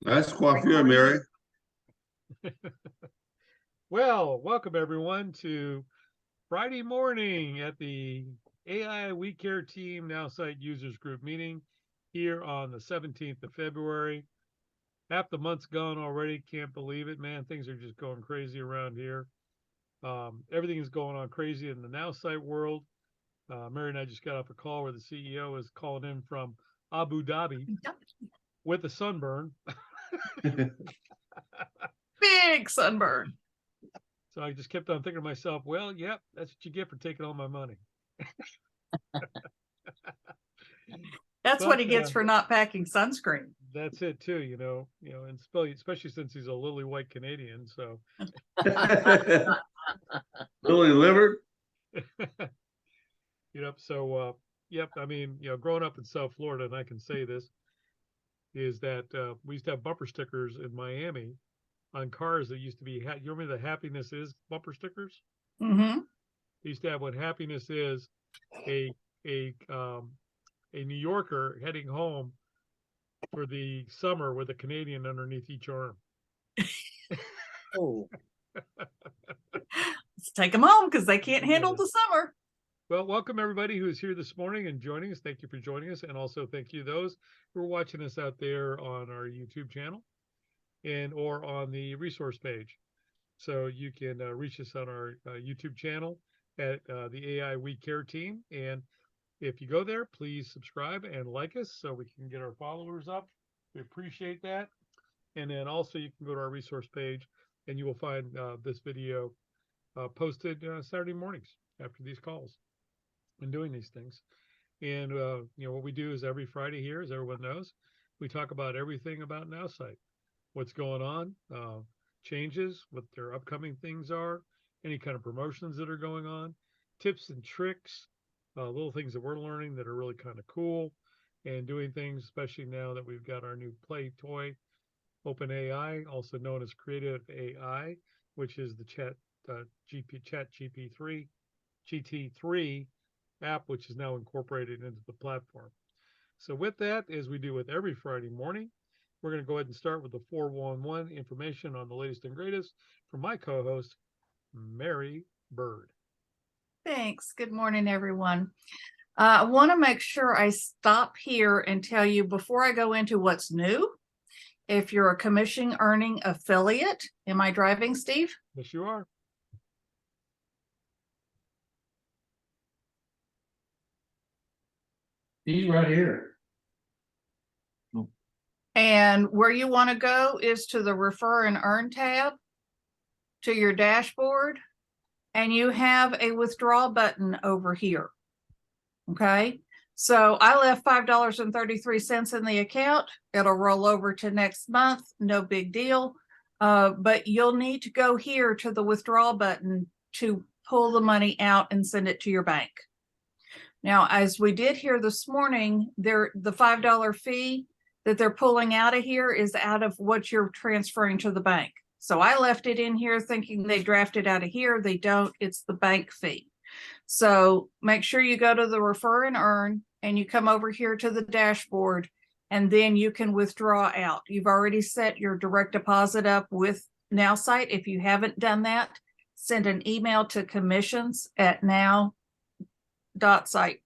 Nice coiffure, Mary. Well, welcome everyone to Friday morning at the AI We Care Team Nowsite Users Group meeting here on the 17th of February. Half the month's gone already. Can't believe it, man. Things are just going crazy around here. Everything is going on crazy in the Nowsite world. Mary and I just got off a call where the CEO is calling in from Abu Dhabi with a sunburn. Big sunburn. So I just kept on thinking to myself, well, yep, that's what you get for taking all my money. That's what he gets for not packing sunscreen. That's it too, and especially since he's a lily white Canadian. So Lily livered. Yep. I mean, growing up in South Florida, and I can say this, is that we used to have bumper stickers in Miami on cars that used to be, you remember the happiness is bumper stickers? Mm-hmm. They used to have what happiness is, a New Yorker heading home for the summer with a Canadian underneath each arm. Oh. Let's take them home because they can't handle the summer. Well, welcome everybody who is here this morning and joining us. Thank you for joining us. And also thank you those who are watching us out there on our YouTube channel or on the resource page. So you can reach us on our YouTube channel at the AI We Care Team. And if you go there, please subscribe and like us so we can get our followers up. We appreciate that. And then also you can go to our resource page and you will find this video posted Saturday mornings after these calls and doing these things. And what we do is every Friday here, as everyone knows, we talk about everything about Nowsite, what's going on, changes, what their upcoming things are, any kind of promotions that are going on, tips and tricks, little things that we're learning that are really kind of cool, and doing things, especially now that we've got our new Play Toy OpenAI, also known as Creative AI, which is the Chat GT3 app, which is now incorporated into the platform. So with that, as we do with every Friday morning, we're going to go ahead and start with the 411 information on the latest and greatest from my co-host, Mary Bird. Thanks. Good morning, everyone. I want to make sure I stop here and tell you before I go into what's new. If you're a commission earning affiliate, am I driving, Steve? Yes, you are. He's right here. And where you want to go is to the Refer and Earn tab, to your dashboard, and you have a withdrawal button over here. Okay, so I left $5.33 in the account. It'll roll over to next month, no big deal. But you'll need to go here to the withdrawal button to pull the money out and send it to your bank. Now, as we did here this morning, the $5 fee that they're pulling out of here is out of what you're transferring to the bank. So I left it in here thinking they drafted out of here. They don't. It's the bank fee. So make sure you go to the Refer and Earn and you come over here to the dashboard and then you can withdraw out. You've already set your direct deposit up with Nowsite. If you haven't done that, send an email to commissions@now.site.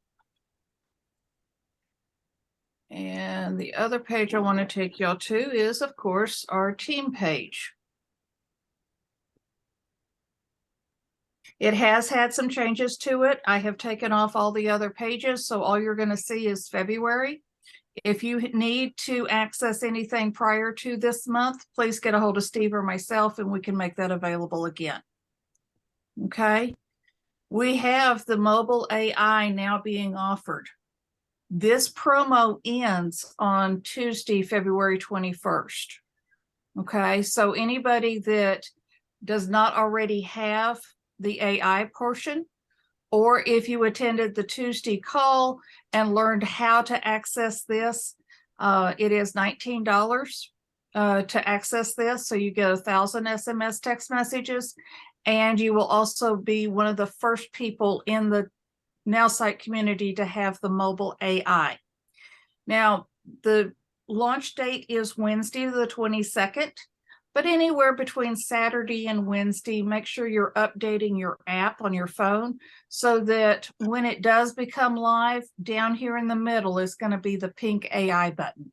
And the other page I want to take y'all to is, of course, our team page. It has had some changes to it. I have taken off all the other pages, so all you're going to see is February. If you need to access anything prior to this month, please get a hold of Steve or myself and we can make that available again. Okay. We have the mobile AI now being offered. This promo ends on Tuesday, February 21st. Okay, so anybody that does not already have the AI portion, or if you attended the Tuesday call and learned how to access this, it is $19 to access this. So you get 1,000 SMS text messages, and you will also be one of the first people in the Nowsite community to have the mobile AI. Now, the launch date is Wednesday, the 22nd. But anywhere between Saturday and Wednesday, make sure you're updating your app on your phone so that when it does become live, down here in the middle is going to be the pink AI button.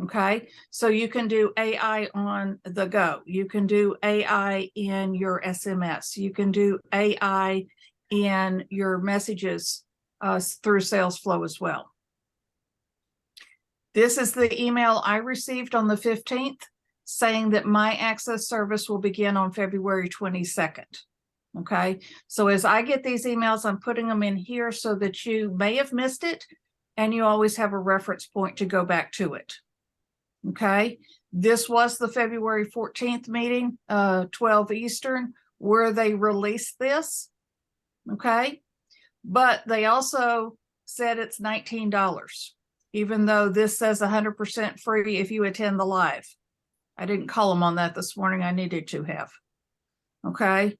Okay, so you can do AI on the go. You can do AI in your SMS. You can do AI in your messages through SalesFlow as well. This is the email I received on the 15th. Saying that my access service will begin on February 22nd. Okay, so as I get these emails, I'm putting them in here so that you may have missed it and you always have a reference point to go back to it. Okay, this was the February 14th meeting, 12 Eastern, where they released this. Okay, but they also said it's $19, even though this says 100% free if you attend the live. I didn't call them on that this morning. I needed to have. Okay.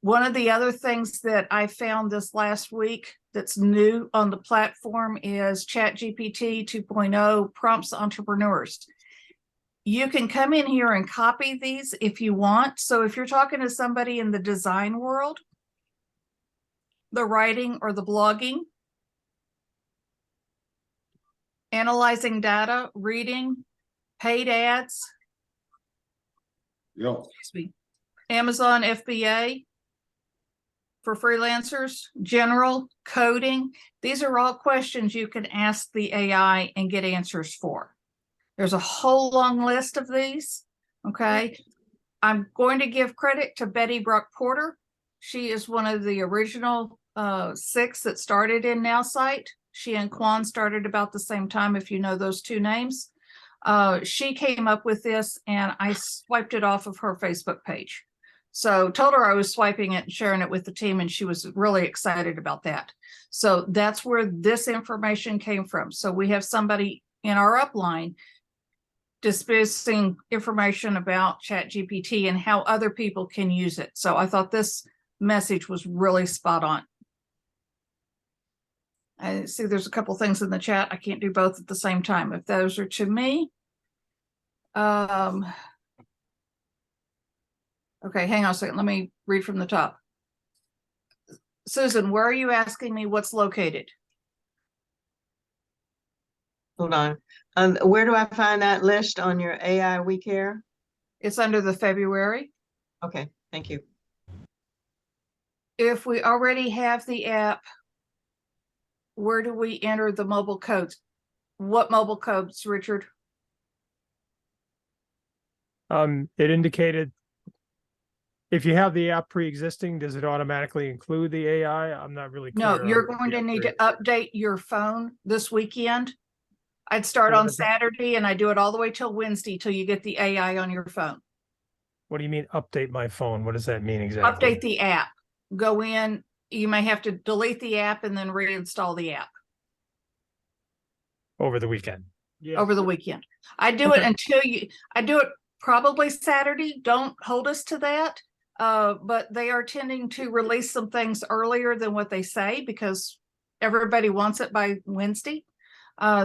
One of the other things that I found this last week that's new on the platform is ChatGPT 2.0 prompts entrepreneurs. You can come in here and copy these if you want. So if you're talking to somebody in the design world, the writing or the blogging, analyzing data, reading, paid ads, Yep. excuse me, Amazon FBA for freelancers, general, coding. These are all questions you can ask the AI and get answers for. There's a whole long list of these. Okay. I'm going to give credit to Betty Brock Porter. She is one of the original 6 that started in Nowsite. She and Quan started about the same time, if you know those two names. She came up with this and I swiped it off of her Facebook page. So told her I was swiping it and sharing it with the team and she was really excited about that. So that's where this information came from. So we have somebody in our upline discussing information about ChatGPT and how other people can use it. So I thought this message was really spot on. I see there's a couple things in the chat. I can't do both at the same time. If those are to me. Okay, hang on a second. Let me read from the top. Susan, where are you asking me what's located? Hold on. Where do I find that list on your AI We Care? It's under the February. Okay, thank you. If we already have the app, where do we enter the mobile codes? What mobile codes, Richard? It indicated if you have the app pre-existing, does it automatically include the AI? I'm not really clear. No, you're on going the to need to upgrade. update your phone this weekend. I'd start on Saturday and I do it all the way till Wednesday till you get the AI on your phone. What do you mean update my phone? What does that mean exactly? Update the app. Go in. You may have to delete the app and then reinstall the app. Over the weekend. Yeah. Over the weekend. I do it until I do it probably Saturday. Don't hold us to that. But they are tending to release some things earlier than what they say because everybody wants it by Wednesday.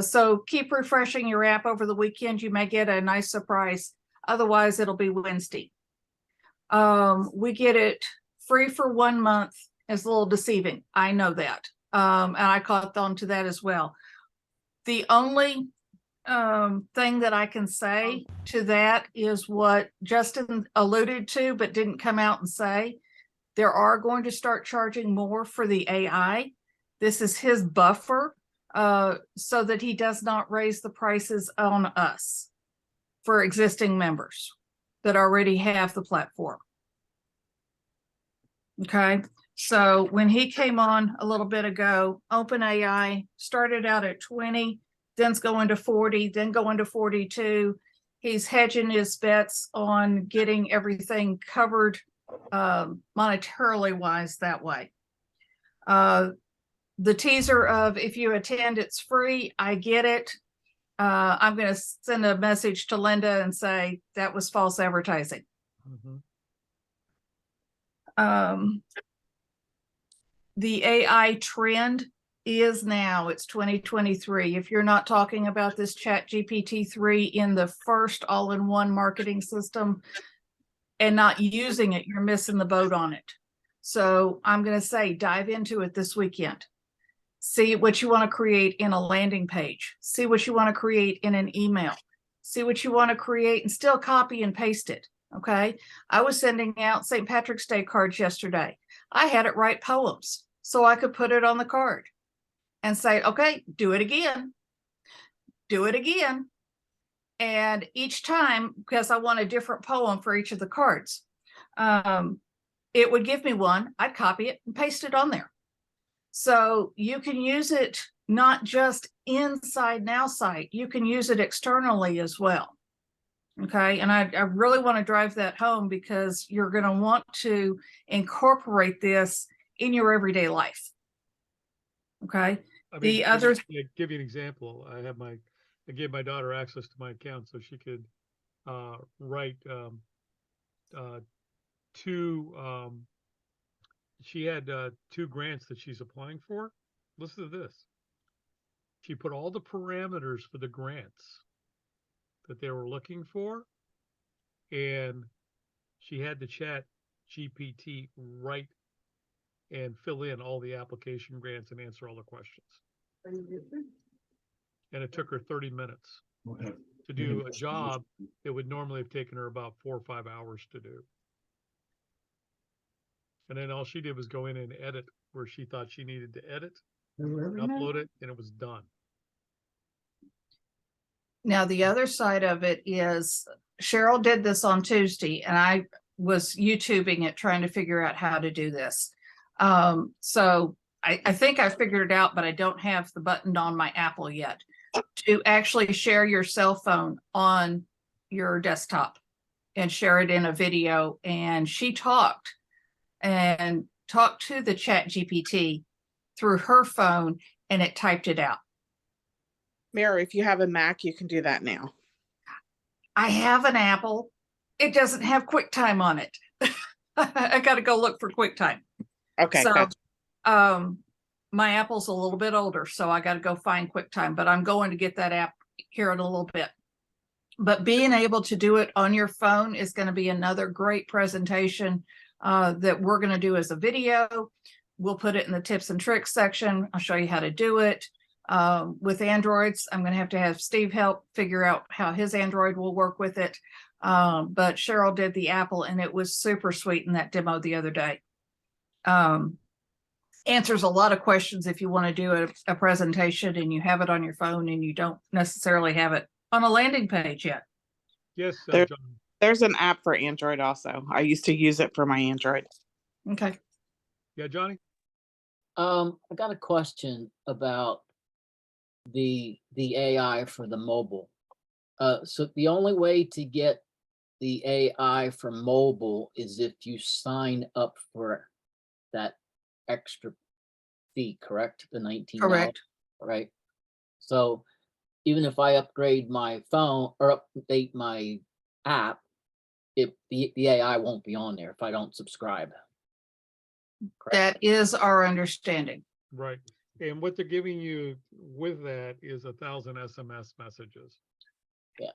So keep refreshing your app over the weekend. You may get a nice surprise. Otherwise, it'll be Wednesday. We get it free for 1 month. It's a little deceiving. I know that. And I caught on to that as well. The only thing that I can say to that is what Justin alluded to, but didn't come out and say. There are going to start charging more for the AI. This is his buffer so that he does not raise the prices on us for existing members that already have the platform. Okay. So when he came on a little bit ago, OpenAI started out at 20, then's going to 40, then going to 42. He's hedging his bets on getting everything covered monetarily wise that way. The teaser of if you attend, it's free. I get it. I'm going to send a message to Linda and say that was false advertising. The AI trend is now. It's 2023. If you're not talking about this Chat GPT-3 in the first all-in-one marketing system and not using it, you're missing the boat on it. So I'm going to say dive into it this weekend. See what you want to create in a landing page. See what you want to create in an email. See what you want to create and still copy and paste it. Okay. I was sending out St. Patrick's Day cards yesterday. I had it write poems so I could put it on the card and say, okay, do it again. Do it again. And each time, because I want a different poem for each of the cards, it would give me one. I'd copy it and paste it on there. So you can use it not just inside Nowsite, you can use it externally as well. Okay, and I really want to drive that home because you're going to want to incorporate this in your everyday life. Okay, I mean, the other, give you an example. I gave my daughter access to my account so she could write she had 2 grants that she's applying for. Listen to this. She put all the parameters for the grants that they were looking for, and she had the Chat GPT write and fill in all the application grants and answer all the questions. And it took her 30 minutes to do a job that would normally have taken her about 4 or 5 hours to do. And then all she did was go in and edit where she thought she needed to edit, upload it, and it was done. now the other side of it is Cheryl did this on Tuesday and I was YouTubing it trying to figure out how to do this. So I think I figured it out, but I don't have the button on my Apple yet to actually share your cell phone on your desktop and share it in a video. And she talked to the Chat GPT through her phone and it typed it out. Mary, if you have a Mac, you can do that now. I have an Apple. It doesn't have QuickTime on it. I got to go look for QuickTime. Okay, So, gotcha. my Apple's a little bit older, so I got to go find QuickTime, but I'm going to get that app here in a little bit. But being able to do it on your phone is going to be another great presentation that we're going to do as a video. We'll put it in the tips and tricks section. I'll show you how to do it. With Androids, I'm going to have Steve help figure out how his Android will work with it. But Cheryl did the Apple and it was super sweet in that demo the other day. Answers a lot of questions if you want to do a presentation and you have it on your phone and you don't necessarily have it on a landing page yet. Yes, There- John. There's an app for Android also. I used to use it for my Android. Okay. Yeah, Johnny? I got a question about the AI for the mobile. So the only way to get the AI for mobile is if you sign up for that extra fee, correct? The $19, Correct. right? So even if I upgrade my phone or update my app, the AI won't be on there if I don't subscribe. Correct? That is our understanding. Right. And what they're giving you with that is 1,000 SMS messages. Yeah.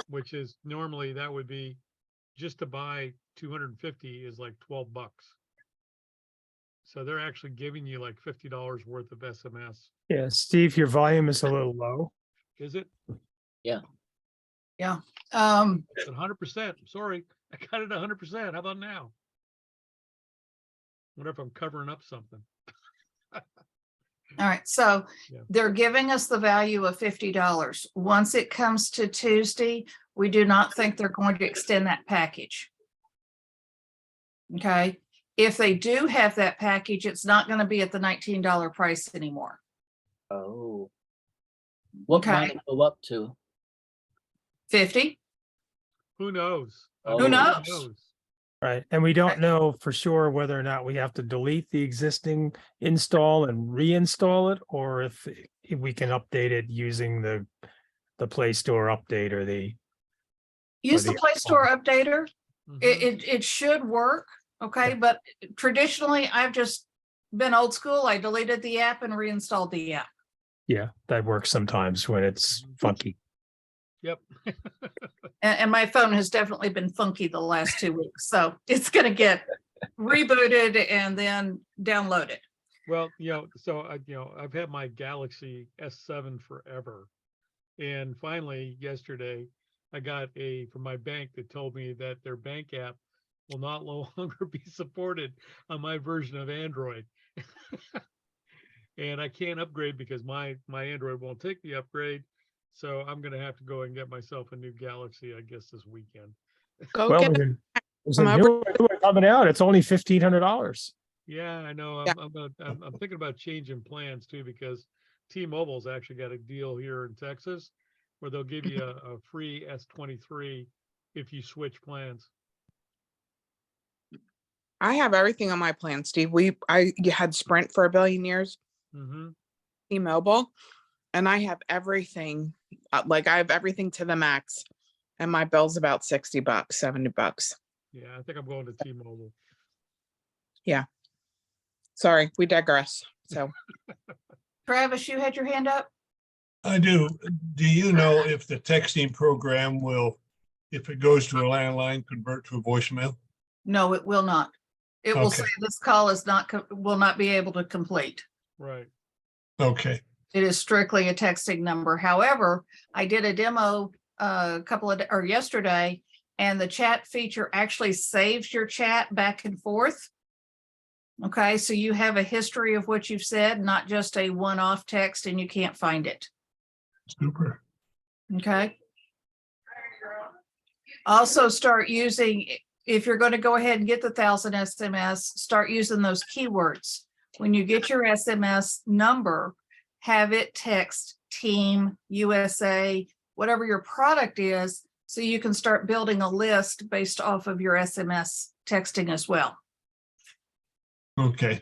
Which is normally that would be just to buy 250 is like $12. So they're actually giving you like $50 worth of SMS. Yeah, Steve, your volume is a little low. Is it? Yeah. It's 100%. Sorry, I got it 100%. How about now? Wonder if I'm covering up something. All right. So Yeah. they're giving us the value of $50. Once it comes to Tuesday, we do not think they're going to extend that package. Okay. If they do have that package, it's not going to be at the $19 price anymore. Oh. What Okay. might it go up to? 50. Who knows? Who knows? Right, and we Right. don't know for sure whether or not we have to delete the existing install and reinstall it, or if we can update it using the Play Store update or the. Use the the Play Store updater. Mhm. It should work. Okay. But traditionally, I've just been old school. I deleted the app and reinstalled the app. Yeah, that works sometimes when it's funky. Yep. And my phone has definitely been funky the last 2 weeks. So it's going to get rebooted and then downloaded. Well, I've had my Galaxy S7 forever. And finally, yesterday, I got from my bank that told me that their bank app will no longer be supported on my version of Android. And I can't upgrade because my Android won't take the upgrade. So I'm going to have to go and get myself a new Galaxy, I guess, this weekend. Go Well, get there's a come new one coming out. It's only $1,500. Yeah, I know. Yeah. I'm thinking about changing plans too, because T-Mobile's actually got a deal here in Texas where they'll give you a free S23 if you switch plans. I have everything on my plan, Steve. You had Sprint for a billion years, Mm-hmm. T-Mobile, and I have everything. Like I have everything to the max, and my bill's about $60, $70. Yeah, I think I'm going to T-Mobile. Sorry, we digress. So Travis, you had your hand up? I do. Do you know if the texting program will, if it goes to a landline, convert to a voicemail? No, it will not. It will say Okay. this call is not, will not be able to complete. Right. Okay. It is strictly a texting number. However, I did a demo yesterday, and the chat feature actually saves your chat back and forth. Okay, so you have a history of what you've said, not just a one-off text and you can't find it. Super. Okay. Also start using, if you're going to go ahead and get the 1,000 SMS, start using those keywords. When you get your SMS number, have it text team, USA, whatever your product is, so you can start building a list based off of your SMS texting as well. Okay.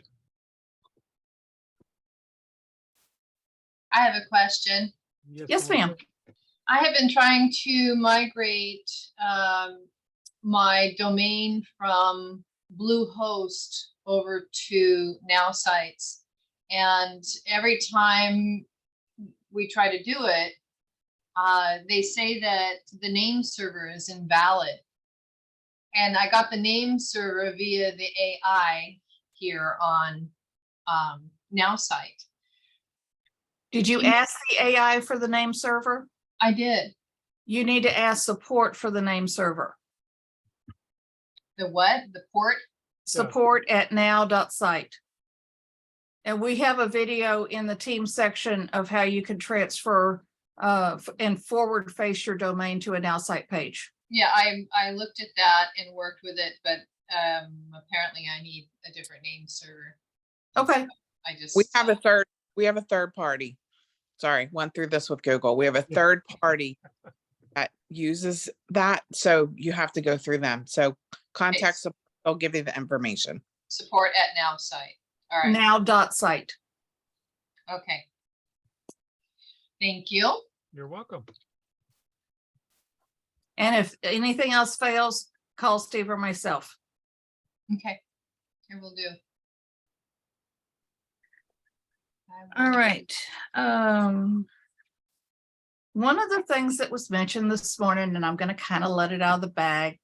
I have a question. Yes, ma'am. I have been trying to migrate my domain from Bluehost over to Nowsite. And every time we try to do it, they say that the name server is invalid. And I got the name server via the AI here on Nowsite. Did you ask the AI for the name server? I did. You need to ask support for the name server. The what? The port? Support at now.site. And we have a video in the team section of how you can transfer and forward face your domain to a Nowsite page. Yeah, I looked at that and worked with it, but apparently I need a different name server. Okay. I just we have a third party. Sorry, went through this with Google. We have a third party that uses that. So you have to go through them. So contact support, they'll give you the information. support at Nowsite. All right. Now.site. Okay. Thank you. You're welcome. And if anything else fails, call Steve or myself. Okay. I will do. All right. One of the things that was mentioned this morning, and I'm going to kind of let it out of the bag,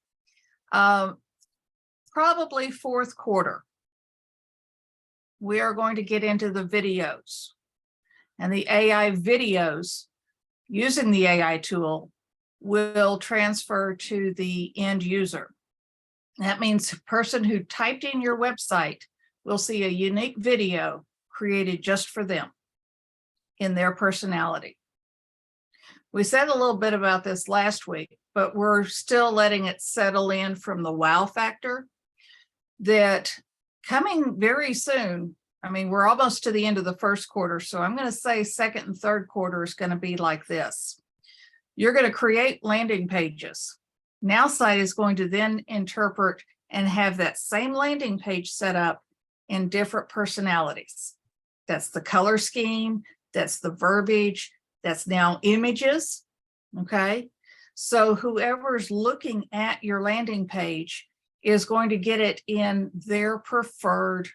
probably fourth quarter, we are going to get into the videos, and the AI videos using the AI tool will transfer to the end user. That means the person who typed in your website will see a unique video created just for them in their personality. We said a little bit about this last week, but we're still letting it settle in from the wow factor that coming very soon. I mean, we're almost to the end of the first quarter, so I'm going to say second and third quarter is going to be like this. You're going to create landing pages. Nowsite is going to then interpret and have that same landing page set up in different personalities. That's the color scheme, that's the verbiage, that's now images, okay? So whoever's looking at your landing page is going to get it in their preferred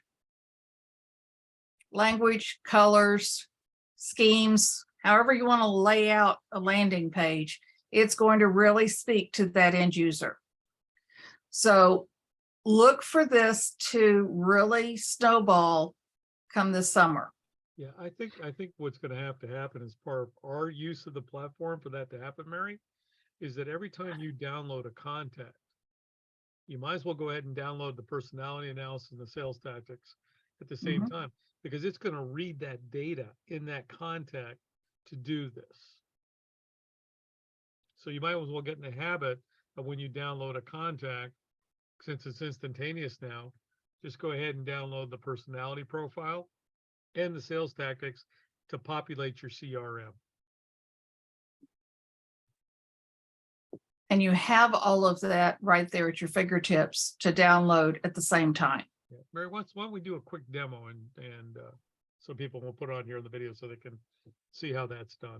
language, colors, schemes, however you want to lay out a landing page, it's going to really speak to that end user. So look for this to really snowball come this summer. Yeah, I think what's gonna have to happen as part of our use of the platform for that to happen, Mary, is that every time you download a contact, you might as well go ahead and download the personality analysis and the sales tactics at the same time, because it's gonna read that data in that contact to do this. So you might as well get in the habit of when you download a contact, since it's instantaneous now, just go ahead and download the personality profile and the sales tactics to populate your CRM. And you have all of that right there at your fingertips to download at the same time. Yeah. Mary, why don't we do a quick demo and so people will put it on here in the video so they can see how that's done.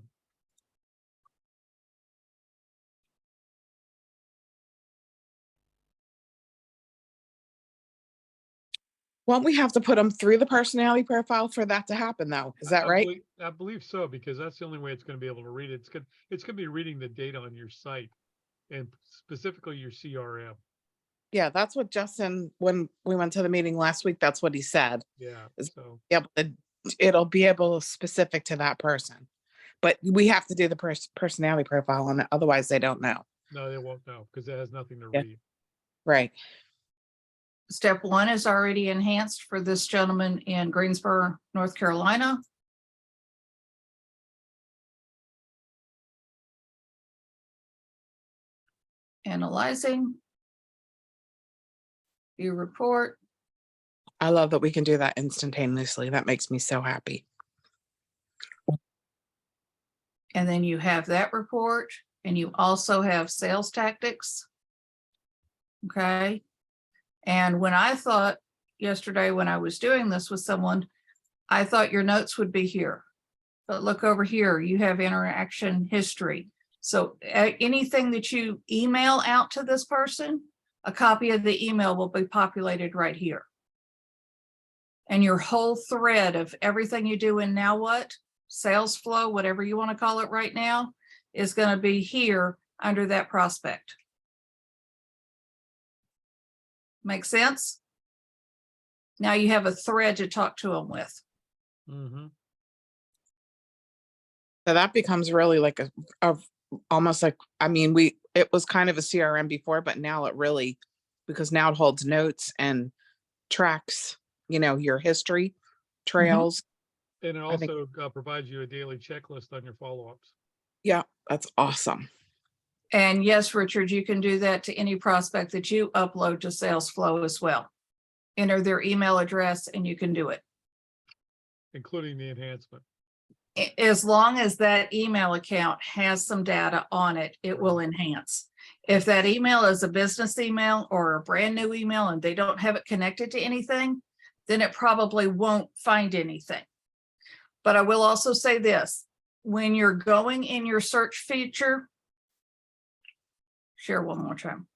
Won't we have to put them through the personality profile for that to happen though? Is that right? I believe so, because that's the only way it's going to be able to read it. It's going to be reading the data on your site and specifically your CRM. Yeah, that's what Justin, when we went to the meeting last week, that's what he said. Yeah. Is- So Yep, it'll be able specific to that person. But we have to do the personality profile on it, otherwise they don't know. no, they won't know because it has nothing to Yeah. read. Right. Step 1 is already enhanced for this gentleman in Greensboro, North Carolina. Analyzing. View report. I love that we can do that instantaneously. That makes me so happy. And then you have that report, and you also have sales tactics. Okay. And when I thought yesterday, when I was doing this with someone, I thought your notes would be here. But look over here, you have interaction history. So anything that you email out to this person, a copy of the email will be populated right here. And your whole thread of everything you do in Now What, sales flow, whatever you want to call it right now, is going to be here under that prospect. Make sense? Now you have a thread to talk to them with. Mm-hmm. So that becomes really like a almost like, I mean, it was kind of a CRM before, but now it really, because now it holds notes and tracks, your history, trails. And it I think- also provides you a daily checklist on your follow-ups. Yeah, that's awesome. And yes, Richard, you can do that to any prospect that you upload to SalesFlow as well. Enter their email address and you can do it. Including the enhancement. As long as that email account has some data on it, it will enhance. If that email is a business email or a brand new email and they don't have it connected to anything, then it probably won't find anything. But I will also say this, when you're going in your search feature, share one more time.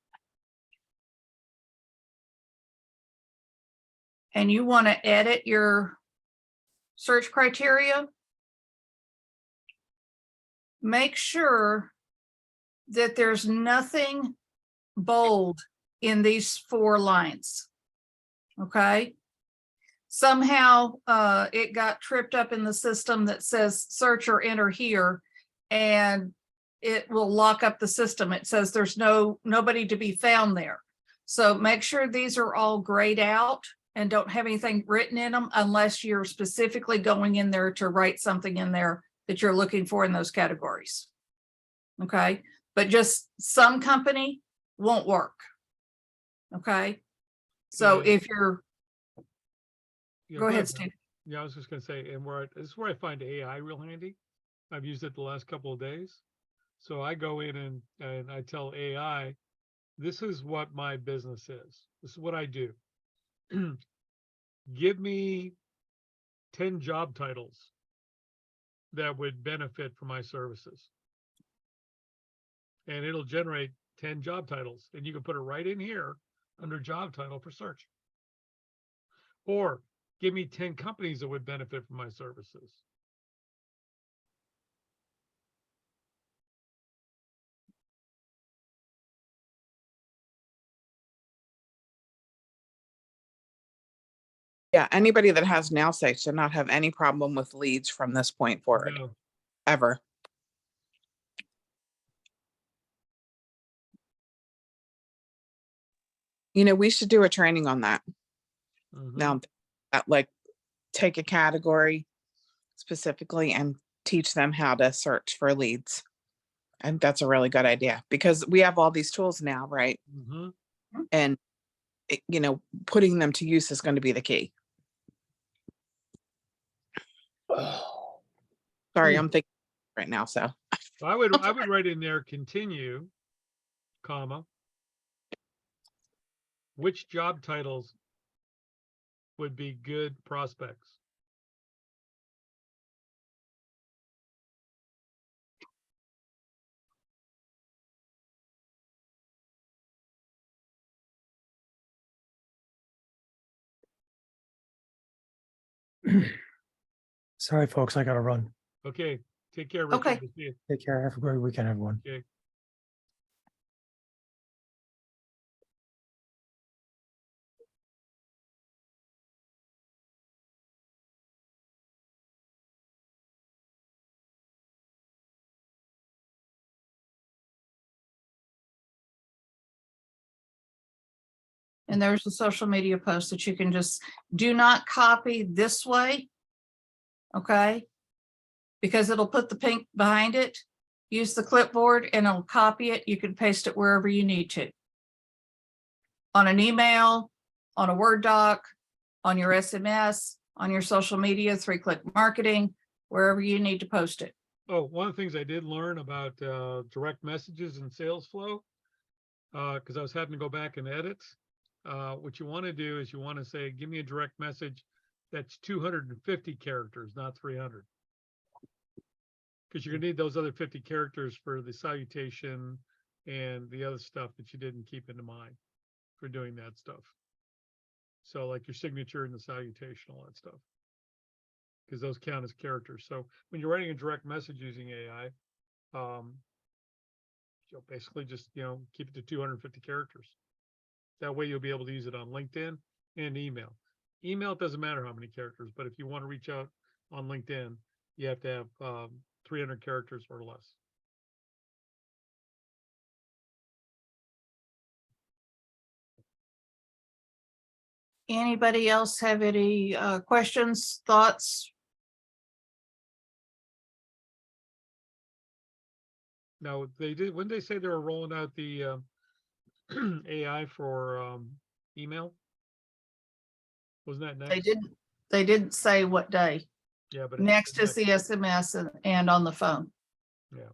And you want to edit your search criteria, make sure that there's nothing bold in these 4 lines. Okay. Somehow it got tripped up in the system that says search or enter here, and it will lock up the system. It says there's nobody to be found there. So make sure these are all grayed out and don't have anything written in them unless you're specifically going in there to write something in there that you're looking for in those categories. Okay, but just some company won't work. Okay, so Yeah. if you're, Yeah, go ahead, Brad. Steve. Yeah, I was just gonna say, and this is where I find AI real handy. I've used it the last couple of days. So I go in and I tell AI, this is what my business is. This is what I do. Give me 10 job titles that would benefit from my services. And it'll generate 10 job titles. And you can put it right in here under job title for search. Or give me 10 companies that would benefit from my services. Yeah, anybody that has Nowsite should not have any problem with leads from this point forward, No. ever. You know, we should do a training on that. Mhm. Now, like, take a category specifically and teach them how to search for leads. And that's a really good idea because we have all these tools now, right? Mhm. And, you know, putting them to use is going to be the key. Sorry, I'm thinking right now, so. I would write in there, continue, comma, which job titles would be good prospects? Sorry, folks, I gotta run. Okay, take care, Okay. Richard. We'll see you. Take care. Have a great weekend, everyone. Okay. And there's a social media post that you can just do not copy this way. Okay? Because it'll put the pink behind it. Use the clipboard and it'll copy it. You can paste it wherever you need to. On an email, on a Word doc, on your SMS, on your social media, 3-click marketing, wherever you need to post it. Oh, one of the things I did learn about direct messages and sales flow, because I was having to go back and edit. What you want to do is you want to say, give me a direct message that's 250 characters, not 300. Because you're gonna need those other 50 characters for the salutation and the other stuff that you didn't keep into mind for doing that stuff. So like your signature and the salutation, all that stuff. Because those count as characters. So when you're writing a direct message using AI, you'll basically just, keep it to 250 characters. That way you'll be able to use it on LinkedIn and email. Email, it doesn't matter how many characters, but if you want to reach out on LinkedIn, you have to have 300 characters or less. Anybody else have any questions, thoughts? Now when they say they were rolling out the AI for email, wasn't that next? They didn't say what day. Yeah, but Next is the SMS and on the phone. Yeah.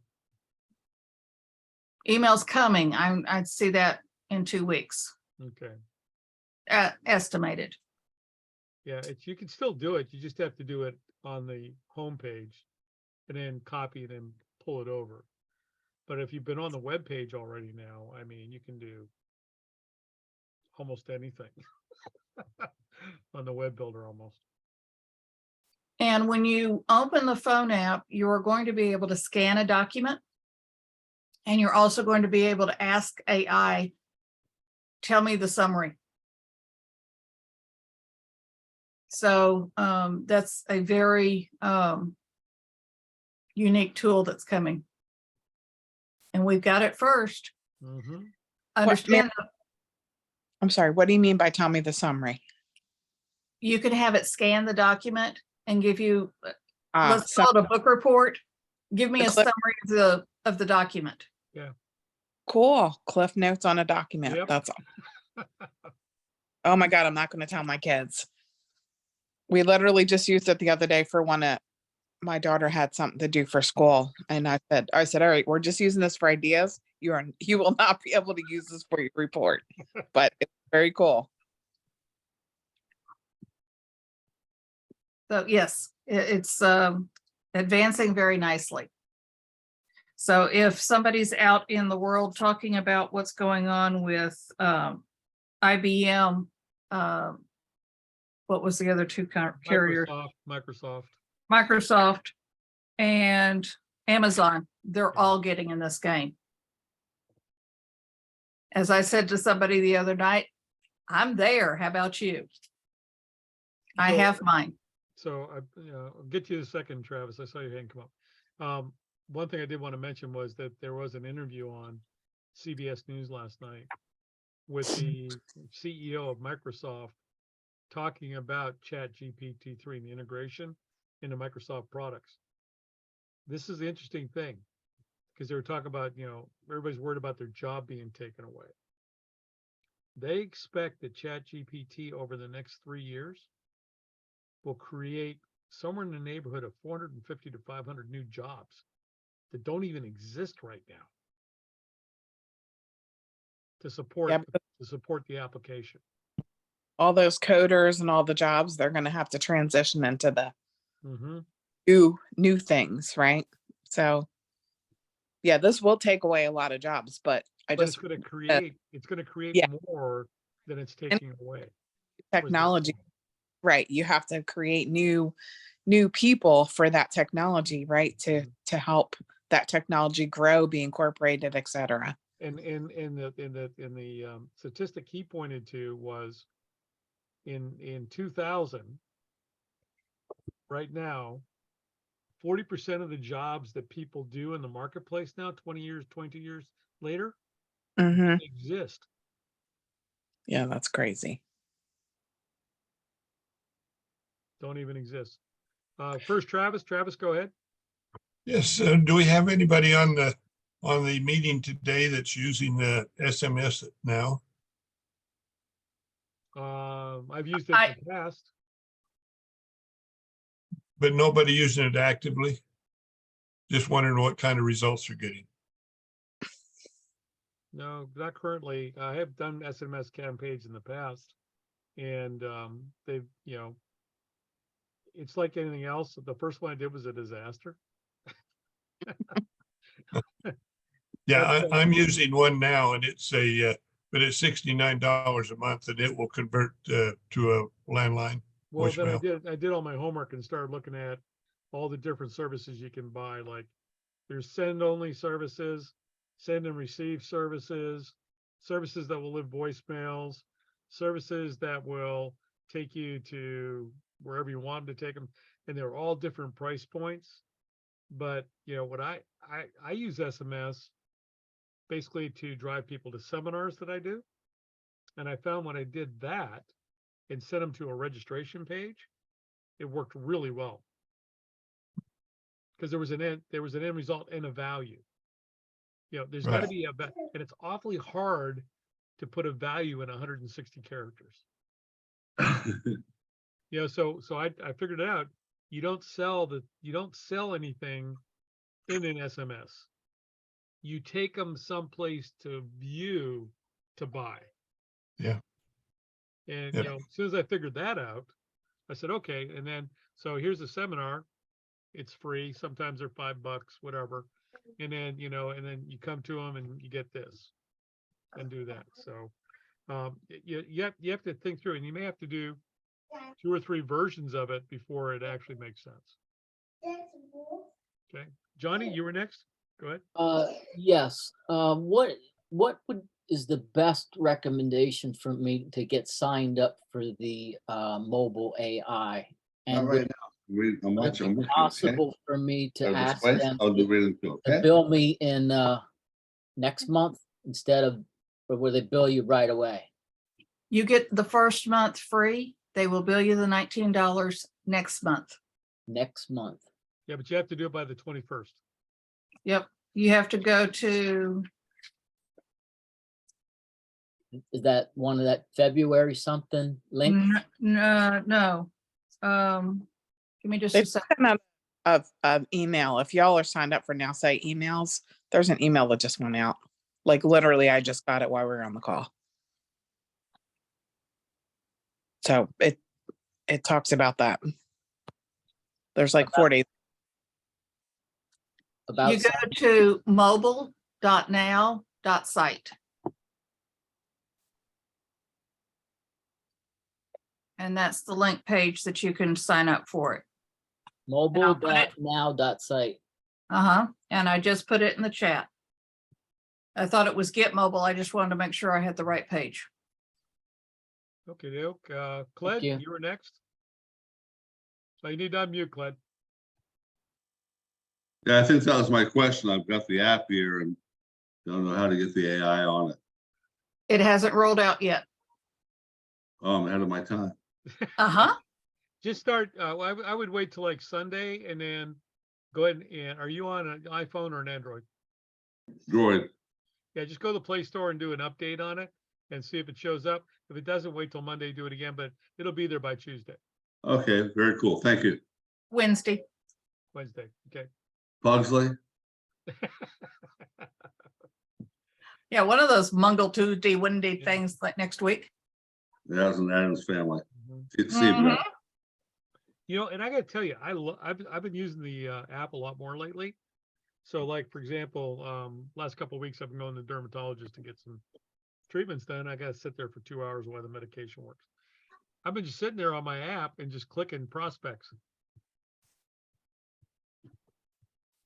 Email's coming. I'd see that in 2 weeks, Okay. estimated. Yeah, you can still do it. You just have to do it on the home page and then copy it and pull it over. But if you've been on the web page already now, I mean, you can do almost anything on the web builder almost. And when you open the phone app, you're going to be able to scan a document. And you're also going to be able to ask AI, tell me the summary. So that's a very unique tool that's coming. And we've got it first. Mm-hmm. Understand, I'm sorry, what do you mean by tell me the summary? you can have it scan the document and give you, let's So call it a book report. Give me The a clip- summary of the document. cool. Cliff notes on a document. Yep. That's all. Oh my God, I'm not going to tell my kids. We literally just used it the other day for my daughter had something to do for school. And I said, all right, we're just using this for ideas. You will not be able to use this for your report, but it's very cool. So yes, it's advancing very nicely. So if somebody's out in the world talking about what's going on with IBM what was the other two carriers? Microsoft. Microsoft and Amazon. They're all getting in this game. As I said to somebody the other night, I'm there. How about you? I So- have mine. So I'll get to you in a second, Travis. I saw your hand come up. One thing I did want to mention was that there was an interview on CBS News last night with the CEO of Microsoft talking about ChatGPT-3 and the integration into Microsoft products. This is the interesting thing because they were talking about, everybody's worried about their job being taken away. They expect that ChatGPT over the next 3 years will create somewhere in the neighborhood of 450 to 500 new jobs that don't even exist right now to support the application. All those coders and all the jobs, they're gonna have to transition into the Mm-hmm. new things, right? So yeah, this will take away a lot of jobs, but But it's going to create yeah. more than it's taking away. technology, right? You have to create new people for that technology, right? To help that technology grow, be incorporated, et cetera. And in the statistic he pointed to was in 2000, right now, 40% of the jobs that people do in the marketplace now, 22 years later, Mhm. exist. Yeah, that's crazy. Don't even exist. First, Travis, go ahead. Yes, do we have anybody on the meeting today that's using the SMS now? I've used it in the past. But nobody using it actively? Just wondering what kind of results you're getting. No, not currently. I have done SMS campaigns in the past, and they've, it's like anything else. The first one I did was a disaster. Yeah, But, I'm using one now and it's but it's $69 a month and it will convert to a landline. well, then voicemail. I did all my homework and started looking at all the different services you can buy. Like there's send only services, send and receive services, services that will leave voicemails, services that will take you to wherever you want them to take them. And they're all different price points. But what I use SMS basically to drive people to seminars that I do. And I found when I did that and sent them to a registration page, it worked really well. Because there was an end result and a value. There's got to Right. be and it's awfully hard to put a value in 160 characters. So I figured it out. You don't sell anything in an SMS. You take them someplace to view to buy. Yeah. And Yeah. as soon as I figured that out, I said, okay. And then so here's a seminar. It's free. Sometimes they're $5, whatever. And then and then you come to them and you get this and do that. So you have to think through, and you may have to do 2 or 3 versions of it before it actually makes sense. Okay, Johnny, you were next. Go ahead. Yes. What is the best recommendation for me to get signed up for the mobile AI? Not And right would now. I'm would it watching. be possible for me to There's a ask spice, them I'll do to reading too, okay? bill me in next month instead of, or will they bill you right away? You get the first month free. They will bill you the $19 next month. Next month. Yeah, but you have to do it by the 21st. Yep. You have to go to, Is that one of that February something link? no. Give me just They a second. sent out of email. If y'all are signed up for Nowsite emails, there's an email that just went out. Like literally, I just got it while we were on the call. So it talks about that. There's like 4 days. About You go to mobile.now.site. And that's the link page that you can sign up for it. Mobile.now.site. Uh-huh. And I just put it in the chat. I thought it was Get Mobile. I just wanted to make sure I had the right page. Okay, Doke. Cled, you. you were next. So you need to unmute, Cled. Yeah, I think that was my question. I've got the app here and don't know how to get the AI on it. It hasn't rolled out yet. Oh, I'm ahead of my time. Uh-huh. Just start, I would wait till like Sunday and then go ahead and, are you on an iPhone or an Android? Droid. Yeah, just go to the Play Store and do an update on it and see if it shows up. If it doesn't, wait till Monday, do it again, but it'll be there by Tuesday, Okay, very cool. Thank you. Wednesday. Wednesday. Okay. Pugsley? Yeah, one of those Mungle Tuesday, Wednesday things like next week. That was an Adams family. Mhm. Steve, Mhm. You know, and I gotta tell you, I've been using the app a lot more lately. So like, for example, last couple of weeks, I've been going to the dermatologist to get some treatments done. I gotta sit there for 2 hours while the medication works. I've been just sitting there on my app and just clicking prospects.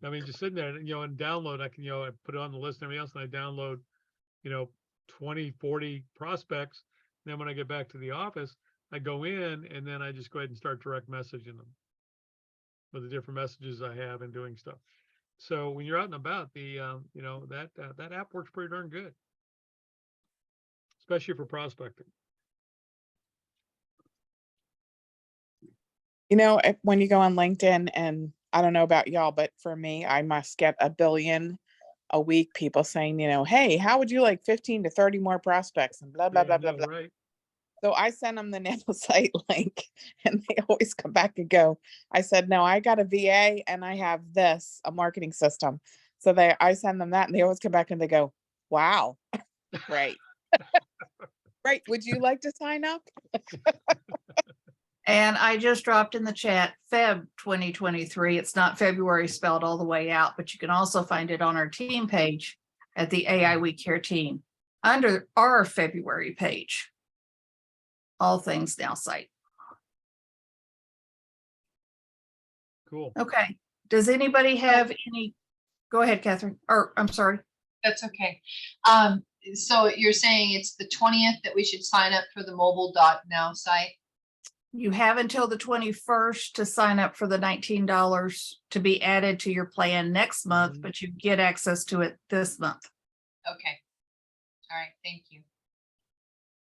I mean, just sitting there, and, and download, I can, I put it on the list and everything else, and I download, 20, 40 prospects. Then when I get back to the office, I go in and then I just go ahead and start direct messaging them with the different messages I have and doing stuff. So when you're out and about, that app works pretty darn good, especially for prospecting. When you go on LinkedIn, and I don't know about y'all, but for me, I must get 1 billion a week people saying, hey, how would you like 15 to 30 more prospects and blah, blah, Yeah, blah, I blah, know, blah. right? So I send them the Nowsite link and they always come back and go, I said, no, I got a VA and I have this, a marketing system. So I send them that and they always come back and they go, wow, right. Right. Would you like to sign up? And I just dropped in the chat Feb 2023. It's not February spelled all the way out, but you can also find it on our team page at the AI We Care team under our February page. All things Nowsite. Cool. Okay. Does anybody have any? Go ahead, Catherine. Or I'm sorry. That's okay. So you're saying it's the 20th that we should sign up for the mobile.now site? You have until the 21st to sign up for the $19 to be added to your plan next month, Mhm. but you get access to it this month. Okay. All right, thank you.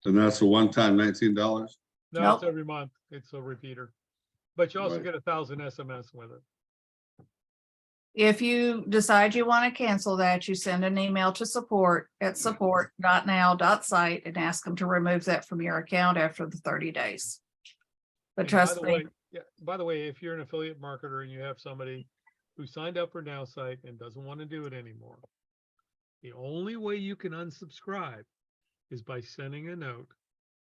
And that's a one-time $19? No, it's Nope. every month. It's a repeater, but you also Right. get 1,000 SMS with it. If you decide you want to cancel that, you send an email to support.now.site and ask them to remove that from your account after the 30 days. But And trust me, by the way, if you're an affiliate marketer and you have somebody who signed up for Nowsite and doesn't want to do it anymore, the only way you can unsubscribe is by sending a note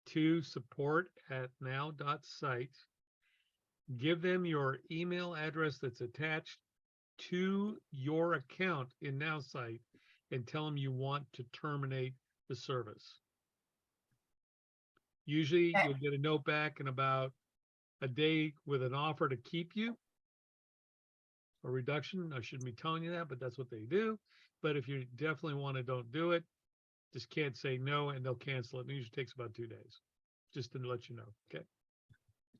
to support@now.site. Give them your email address that's attached to your account in Nowsite and tell them you want to terminate the service. Usually Okay. you'll get a note back in about a day with an offer to keep you, a reduction. I shouldn't be telling you that, but that's what they do. But if you definitely want to, don't do it. Just can't say no and they'll cancel it. It usually takes about 2 days, just to let you know. Okay.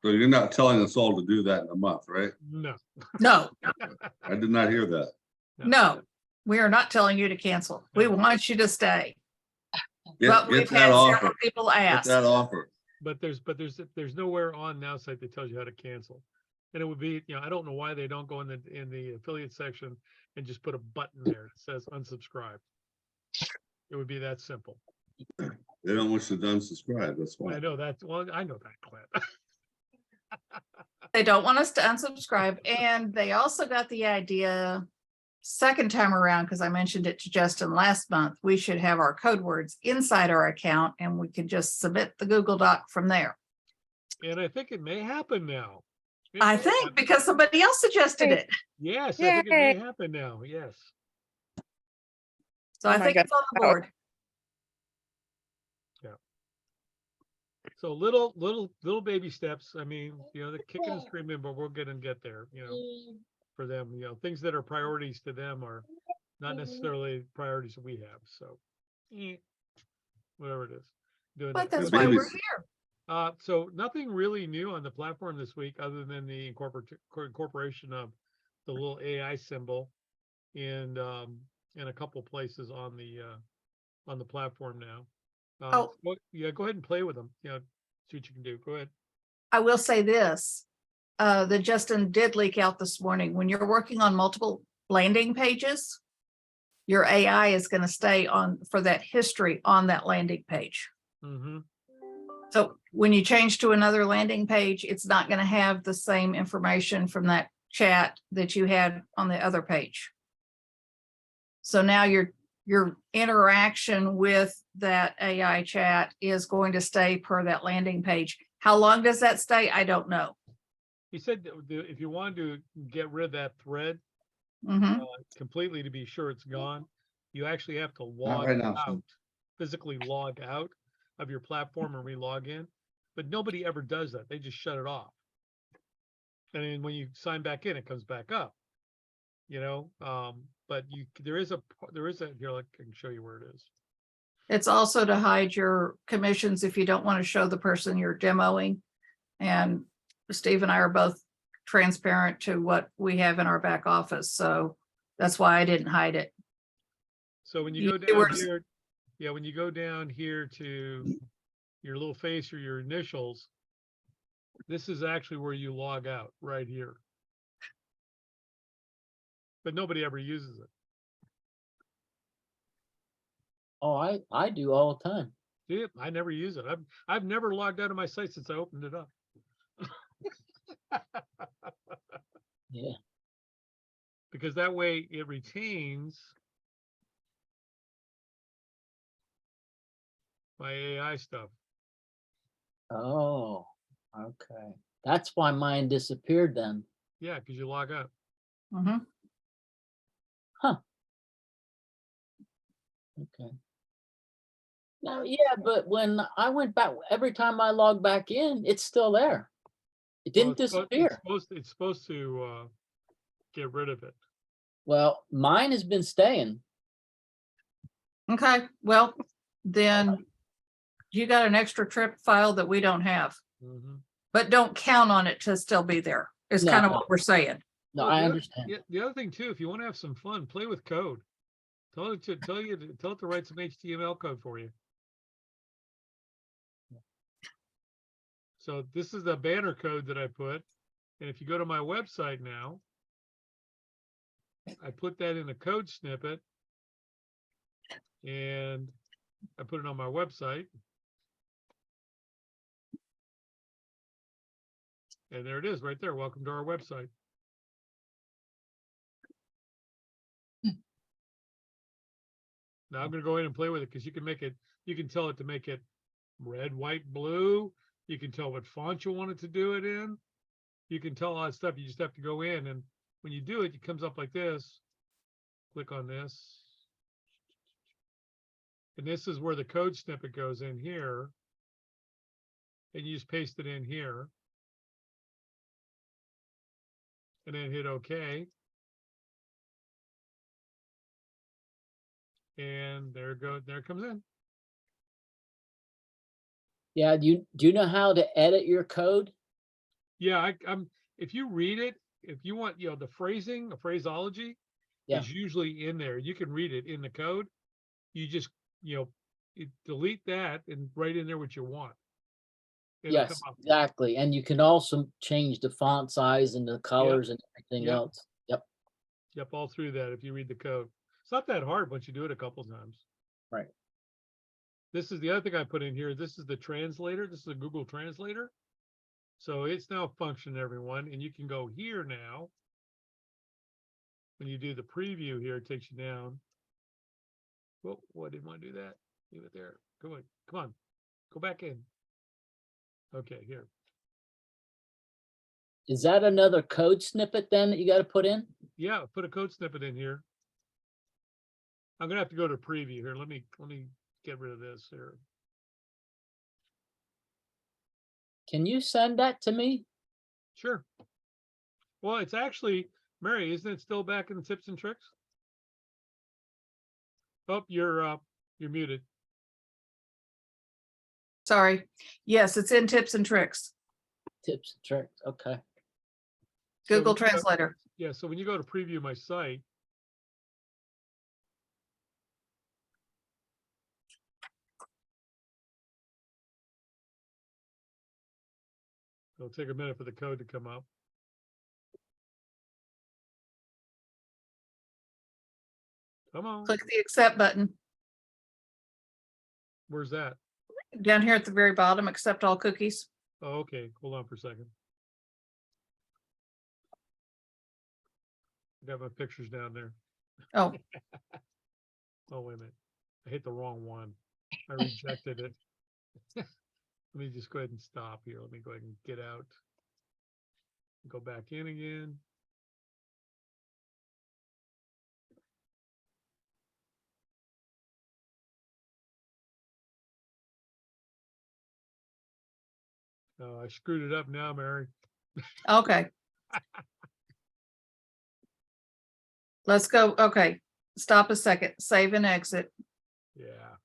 So you're not telling us all to do that in a month, right? No. no, I did not hear that. no, we are not telling you to cancel. We want you to stay. But Get we've that had offer. several people Get ask. that offer. But there's nowhere on Nowsite that tells you how to cancel. And it would be, I don't know why they don't go in the affiliate section and just put a button there that says unsubscribe. It would be that simple. They don't wish to unsubscribe. That's why. I know that. Well, I know that, Clint. They don't want us to unsubscribe. And they also got the idea second time around, because I mentioned it to Justin last month, we should have our code words inside our account and we could just submit the Google Doc from there. And I think it may happen now. It I may think happen. because somebody else suggested it. Yes, I think it may happen now. Yes. So Oh I my think God. it's on the board. So little baby steps. I mean, they're kicking and screaming, but we're gonna get there, for them, things that are priorities to them are not necessarily priorities that we have. So whatever it is. Doing But that. that's why we're Babies. here. So nothing really new on the platform this week, other than the incorporation of the little AI symbol in a couple places on the platform now. Yeah, go ahead and play with them. See what you can do. Go ahead. I will say this, that Justin did leak out this morning. When you're working on multiple landing pages, your AI is going to stay on for that history on that landing page. Mm-hmm. So when you change to another landing page, it's not going to have the same information from that chat that you had on the other page. So now your interaction with that AI chat is going to stay per that landing page. How long does that stay? I don't know. He said that if you wanted to get rid of that thread Mhm. completely to be sure it's gone, you actually have to Not log right now. out, physically log out of your platform and re-log in. But nobody ever does that. They just shut it off. And then when you sign back in, it comes back up. But there is a here, I can show you where it is. It's also to hide your commissions if you don't want to show the person you're demoing. And Steve and I are both transparent to what we have in our back office. So that's why I didn't hide it. So when you You go see down where- here, yeah, when you go down here to your little face or your initials, this is actually where you log out, right here. But nobody ever uses it. Oh, I do all the time. See, I never use it. I've never logged out of my site since I opened it up. Yeah. Because that way it retains my AI stuff. Oh, okay. That's why mine disappeared then. Yeah, because you log out. Mhm. Okay. Now, yeah, but when I went back, every time I log back in, it's still there. It Well, didn't it's disappear. supposed to get rid of it. Well, mine has been staying. Okay, well, then you got an extra trip file that we don't have, Mhm. but don't count on it to still be there. Is kind of No. what we're saying. No, Oh, I the other- understand. Yeah, the other thing too, if you want to have some fun, play with code. Tell it to write some HTML code for you. So this is the banner code that I put. And if you go to my website now, I put that in a code snippet and I put it on my website. And there it is right there. Welcome to our website. Now I'm going to go in and play with it because you can tell it to make it red, white, blue. You can tell what font you want it to do it in. You can tell all that stuff. You just have to go in, and when you do it, it comes up like this. Click on this. And this is where the code snippet goes in here. And you just paste it in here. And then hit OK. And there it comes in. Yeah, do you know how to edit your code? Yeah, I'm if you read it, if you want, the phrasing, the phraseology Yeah. is usually in there. You can read it in the code. You just, delete that and write in there what you want. It'll Yes, come up. exactly. And you can also change the font size and the colors and everything Yep. else. Yep. Yep, all through that if you read the code. It's not that hard once you do it a couple times. Right. This is the other thing I put in here. This is the translator. This is a Google Translator. So it's now functioning, everyone. And you can go here now. When you do the preview here, it takes you down. Whoa, I didn't want to do that. Leave it there. Come on. Go back in. Okay, here. Is that another code snippet then that you got to put in? Yeah, put a code snippet in here. I'm gonna have to go to preview here. Let me get rid of this here. Can you send that to me? Sure. Well, it's actually, Mary, isn't it still back in the tips and tricks? Oh, you're muted. Sorry. Yes, it's in tips and tricks. Tips and tricks, okay. So Google when you go- Translator. Yeah, so when you go to preview my site, it'll take a minute for the code to come up. Come on, Click the accept button where's that? down here at the very bottom, accept all cookies. Oh, okay, hold on for a second. I got my pictures down there. Oh, Oh, wait a minute. I hit the wrong one. I rejected it. Let me just go ahead and stop here. Let me go ahead and get out. Go back in again. Oh, I screwed it up now, Mary. okay. Let's go. Okay. Stop a second. Save and exit. Yeah.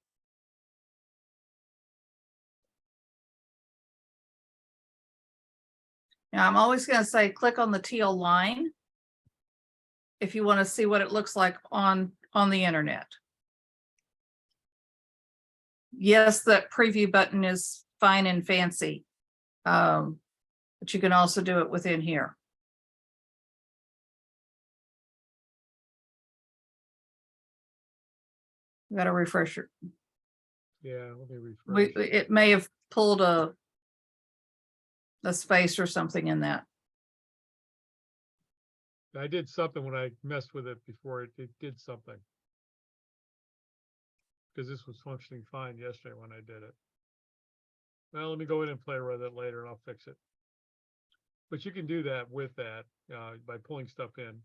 Now I'm always going to say, click on the teal line if you want to see what it looks like on the internet. Yes, that preview button is fine and fancy. But you can also do it within here. Got to refresh it. Yeah, let me refresh. It may have pulled a space or something in that. I did something when I messed with it before. It did something. Because this was functioning fine yesterday when I did it. Well, let me go in and play with it later and I'll fix it. But you can do that with that by pulling stuff in.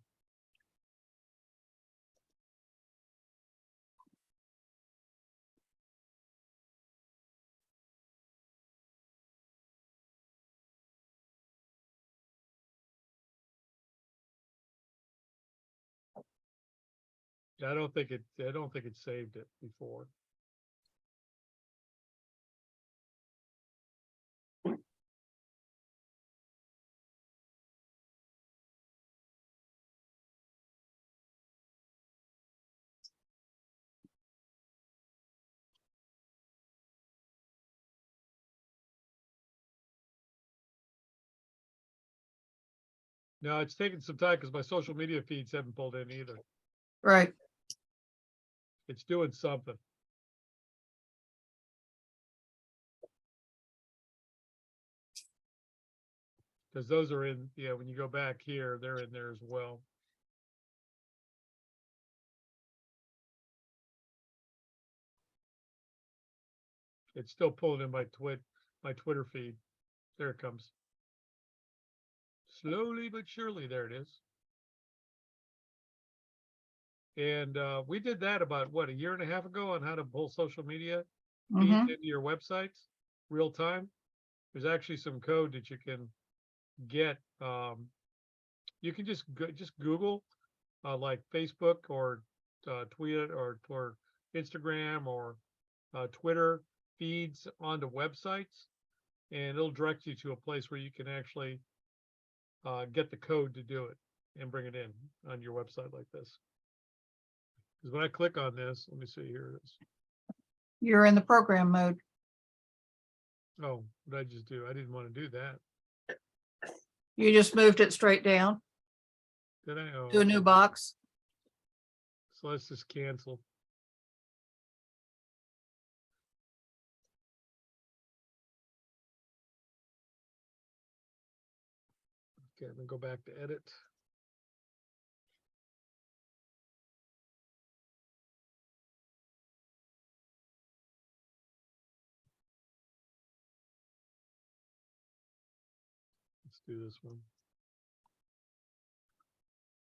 I don't think it saved it before. No, it's taking some time because my social media feeds haven't pulled in either. Right. It's doing something. Because those are in, yeah, when you go back here, they're in there as well. It's still pulling in my Twitter feed. There it comes. Slowly but surely, there it is. And we did that about what, a year and a half ago on how to pull social media feeds Mhm. into your websites real time. There's actually some code that you can get. You can just Google like Facebook or tweet or Instagram or Twitter feeds onto websites, and it'll direct you to a place where you can actually get the code to do it and bring it in on your website like this. Because when I click on this, let me see, here it is. You're in the program mode. Oh, what did I just do? I didn't want to do that. You just moved it straight down Did I? Oh, to a new box. so let's just cancel. Okay, then go back to edit. Let's do this one.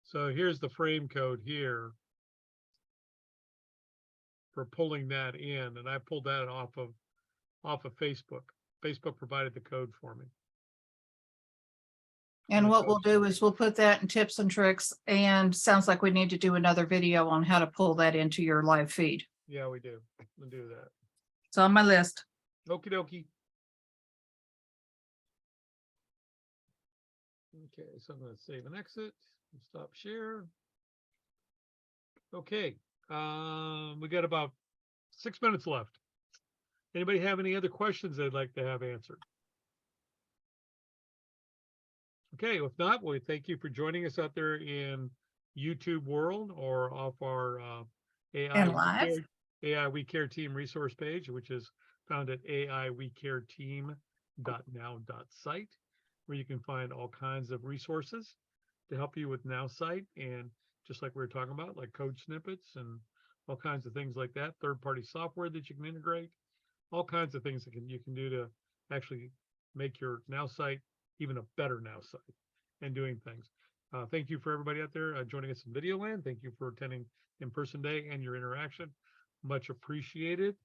So here's the frame code here for pulling that in, and I pulled that off of Facebook. Facebook provided the code for me. And the what we'll coach. do is we'll put that in tips and tricks, and sounds like we need to do another video on how to pull that into your live feed. Yeah, we do. We'll do that. It's on my list. Okie dokie. Okay, so I'm gonna save and exit, and stop share. Okay, we got about 6 minutes left. Anybody have any other questions they'd like to have answered? Okay, if not, we thank you for joining us out there in YouTube world or off our AI And We live. Care- AI We Care Team resource page, which is found at aiwecareteam.now.site, where you can find all kinds of resources to help you with Nowsite, and just like we were talking about, like code snippets and all kinds of things like that, third-party software that you can integrate, all kinds of things that you can do to actually make your Nowsite even a better Nowsite and doing things. Thank you for everybody out there joining us in video land. Thank you for attending in-person day and your interaction. Much appreciated.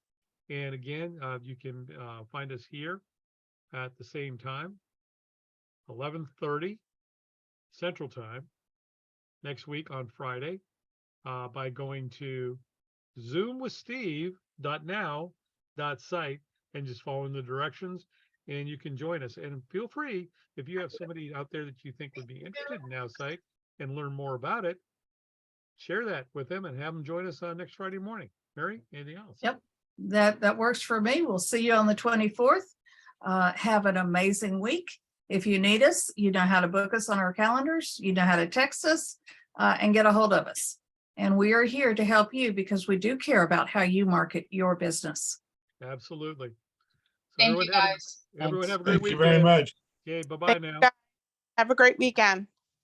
And again, you can find us here at the same time, 11:30 Central Time next week on Friday, by going to zoomwithsteve.now.site and just following the directions, and you can join us. And feel free, if you have somebody out there that you think would be interested in Nowsite and learn more about it, share that with them and have them join us next Friday morning. Mary, anything else? Yep, that works for me. We'll see you on the 24th. Have an amazing week. If you need us, you know how to book us on our calendars. You know how to text us and get a hold of us. And we are here to help you because we do care about how you market your business. Absolutely. So Thank everyone you, have a- guys. Everyone Thanks. have a great Thank you very weekend. much. Okay, bye-bye Thank now. you, guys. Have a great weekend.